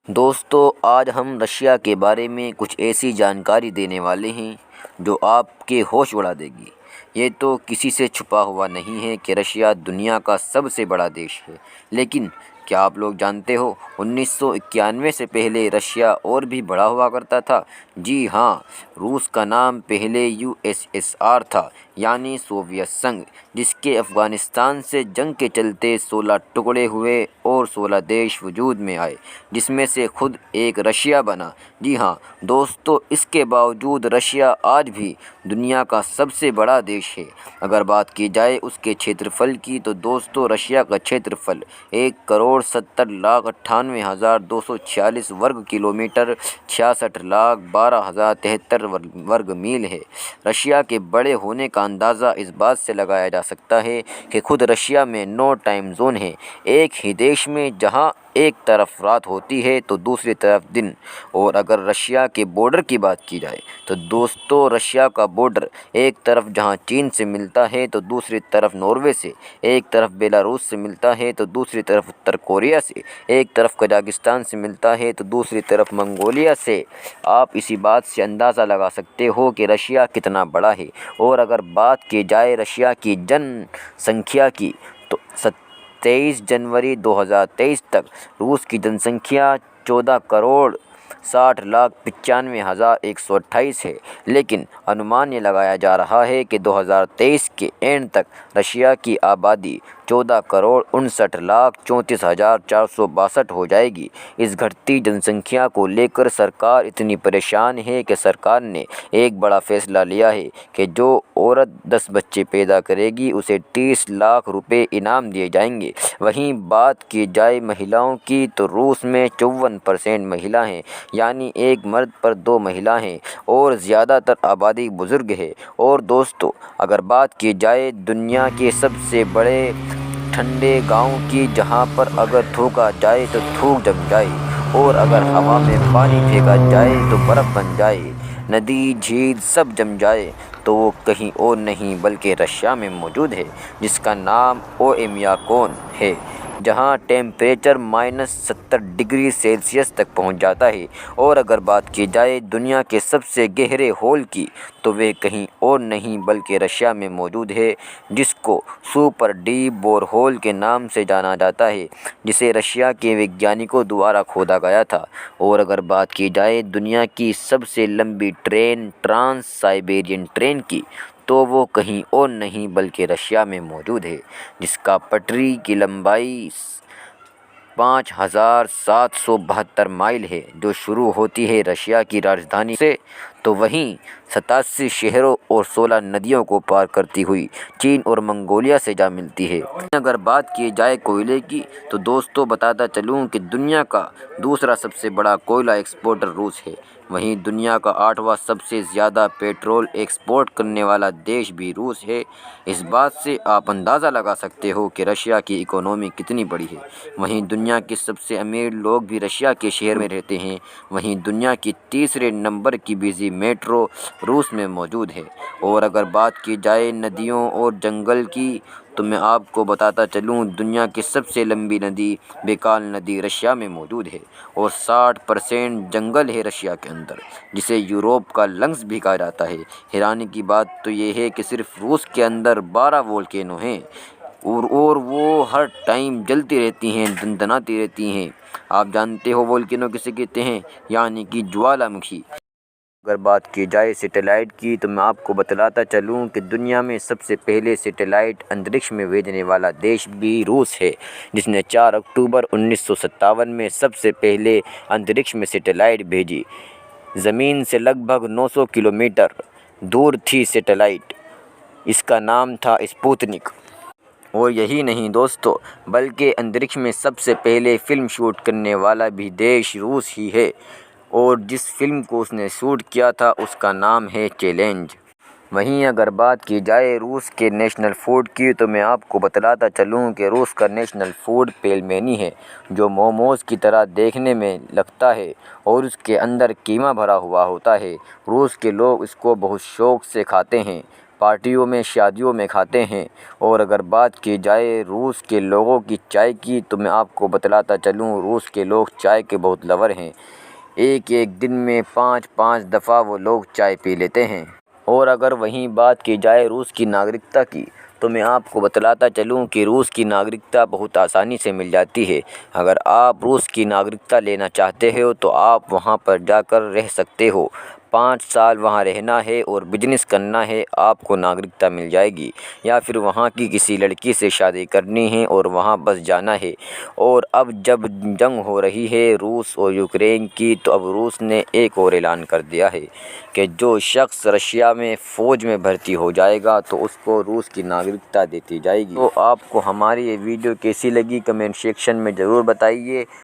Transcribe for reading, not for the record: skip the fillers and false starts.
दोस्तों, आज हम रशिया के बारे में कुछ ऐसी जानकारी देने वाले हैं जो आपके होश उड़ा देगी। ये तो किसी से छुपा हुआ नहीं है कि रशिया दुनिया का सबसे बड़ा देश है। लेकिन क्या आप लोग जानते हो, 1991 से पहले रशिया और भी बड़ा हुआ करता था। जी हाँ, रूस का नाम पहले यूएसएसआर था, यानी सोवियत संघ, जिसके अफ़गानिस्तान से जंग के चलते 16 टुकड़े हुए और 16 देश वजूद में आए, जिसमें से खुद एक रशिया बना। जी हाँ दोस्तों, इसके बावजूद रशिया आज भी दुनिया का सबसे बड़ा देश है। अगर बात की जाए उसके क्षेत्रफल की, तो दोस्तों रशिया का क्षेत्रफल 1,70,98,246 वर्ग किलोमीटर 66,12,073 वर्ग मील है। रशिया के बड़े होने का अंदाज़ा इस बात से लगाया जा सकता है कि खुद रशिया में 9 टाइम जोन हैं। एक ही देश में जहां एक तरफ रात होती है तो दूसरी तरफ दिन। और अगर रशिया के बॉर्डर की बात की जाए तो दोस्तों रशिया का बॉर्डर एक तरफ जहां चीन से मिलता है तो दूसरी तरफ नॉर्वे से, एक तरफ बेलारूस से मिलता है तो दूसरी तरफ उत्तर कोरिया से, एक तरफ कजाकिस्तान से मिलता है तो दूसरी तरफ मंगोलिया से। आप इसी बात से अंदाज़ा लगा सकते हो कि रशिया कितना बड़ा है। और अगर बात की जाए रशिया की जनसंख्या की, तो 23 जनवरी 2023 तक रूस की जनसंख्या 14,60,95,128 है। लेकिन अनुमान ये लगाया जा रहा है कि 2023 के एंड तक रशिया की आबादी 14,69,34,462 हो जाएगी। इस घटती जनसंख्या को लेकर सरकार इतनी परेशान है कि सरकार ने एक बड़ा फैसला लिया है कि जो औरत 10 बच्चे पैदा करेगी उसे 30 लाख रुपए इनाम दिए जाएंगे। वहीं बात की जाए महिलाओं की, तो रूस में 54% महिला हैं, यानी एक मर्द पर 2 महिला हैं, और ज़्यादातर आबादी बुजुर्ग है। और दोस्तों, अगर बात की जाए दुनिया के सबसे बड़े ठंडे गांव की, जहां पर अगर थूका जाए तो थूक जम जाए, और अगर हवा में पानी फेंका जाए तो बर्फ़ बन जाए, नदी झील सब जम जाए, तो वो कहीं और नहीं बल्कि रशिया में मौजूद है, जिसका नाम ओएम्याकोन है, जहां टेम्परेचर -70 डिग्री सेल्सियस तक पहुंच जाता है। और अगर बात की जाए दुनिया के सबसे गहरे होल की, तो वे कहीं और नहीं बल्कि रशिया में मौजूद है, जिसको सुपर डीप बोर होल के नाम से जाना जाता है, जिसे रशिया के वैज्ञानिकों द्वारा खोदा गया था। और अगर बात की जाए दुनिया की सबसे लंबी ट्रेन, ट्रांस साइबेरियन ट्रेन की, तो वो कहीं और नहीं बल्कि रशिया में मौजूद है, जिसका पटरी की लंबाई 5,772 माइल है, जो शुरू होती है रशिया की राजधानी से, तो वहीं 87 शहरों और 16 नदियों को पार करती हुई चीन और मंगोलिया से जा मिलती है। अगर बात की जाए कोयले की, तो दोस्तों बताता चलूँ कि दुनिया का दूसरा सबसे बड़ा कोयला एक्सपोर्टर रूस है। वहीं दुनिया का 8वां सबसे ज़्यादा पेट्रोल एक्सपोर्ट करने वाला देश भी रूस है। इस बात से आप अंदाज़ा लगा सकते हो कि रशिया की इकोनॉमी कितनी बड़ी है। वहीं दुनिया के सबसे अमीर लोग भी रशिया के शहर में रहते हैं। वहीं दुनिया की तीसरे नंबर की बिजी मेट्रो रूस में मौजूद है। और अगर बात की जाए नदियों और जंगल की, तो मैं आपको बताता चलूँ दुनिया की सबसे लंबी नदी बेकाल नदी रशिया में मौजूद है, और 60% जंगल है रशिया के अंदर, जिसे यूरोप का लंग्स भी कहा जाता है। हैरानी की बात तो ये है कि सिर्फ रूस के अंदर 12 वोल्केनो हैं, और वो हर टाइम जलती रहती हैं, दनदनाती रहती हैं। आप जानते हो वोल्केनो किसे कहते हैं, यानी कि ज्वालामुखी। अगर बात की जाए सैटेलाइट की, तो मैं आपको बतलाता चलूँ कि दुनिया में सबसे पहले सैटेलाइट अंतरिक्ष में भेजने वाला देश भी रूस है, जिसने 4 अक्टूबर 1957 में सबसे पहले अंतरिक्ष में सैटेलाइट भेजी। ज़मीन से लगभग 900 किलोमीटर दूर थी सैटेलाइट, इसका नाम था स्पुतनिक। और यही नहीं दोस्तों, बल्कि अंतरिक्ष में सबसे पहले फ़िल्म शूट करने वाला भी देश रूस ही है, और जिस फिल्म को उसने शूट किया था उसका नाम है चैलेंज। वहीं अगर बात की जाए रूस के नेशनल फूड की, तो मैं आपको बतलाता चलूँ कि रूस का नेशनल फूड पेलमेनी है, जो मोमोज़ की तरह देखने में लगता है और उसके अंदर कीमा भरा हुआ होता है। रूस के लोग इसको बहुत शौक़ से खाते हैं। पार्टियों में, शादियों में खाते हैं। और अगर बात की जाए रूस के लोगों की चाय की, तो मैं आपको बतलाता चलूँ, रूस के लोग चाय के बहुत लवर हैं। एक एक दिन में 5-5 दफ़ा वो लोग चाय पी लेते हैं। और अगर वहीं बात की जाए रूस की नागरिकता की, तो मैं आपको बतलाता चलूँ कि रूस की नागरिकता बहुत आसानी से मिल जाती है। अगर आप रूस की नागरिकता लेना चाहते हो तो आप वहाँ पर जाकर रह सकते हो। 5 साल वहाँ रहना है और बिजनेस करना है, आपको नागरिकता मिल जाएगी। या फिर वहाँ की किसी लड़की से शादी करनी है और वहाँ बस जाना है। और अब जब जंग हो रही है रूस और यूक्रेन की, तो अब रूस ने एक और ऐलान कर दिया है कि जो शख्स रशिया में फ़ौज में भर्ती हो जाएगा तो उसको रूस की नागरिकता देती जाएगी। तो आपको हमारी ये वीडियो कैसी लगी कमेंट सेक्शन में ज़रूर बताइए।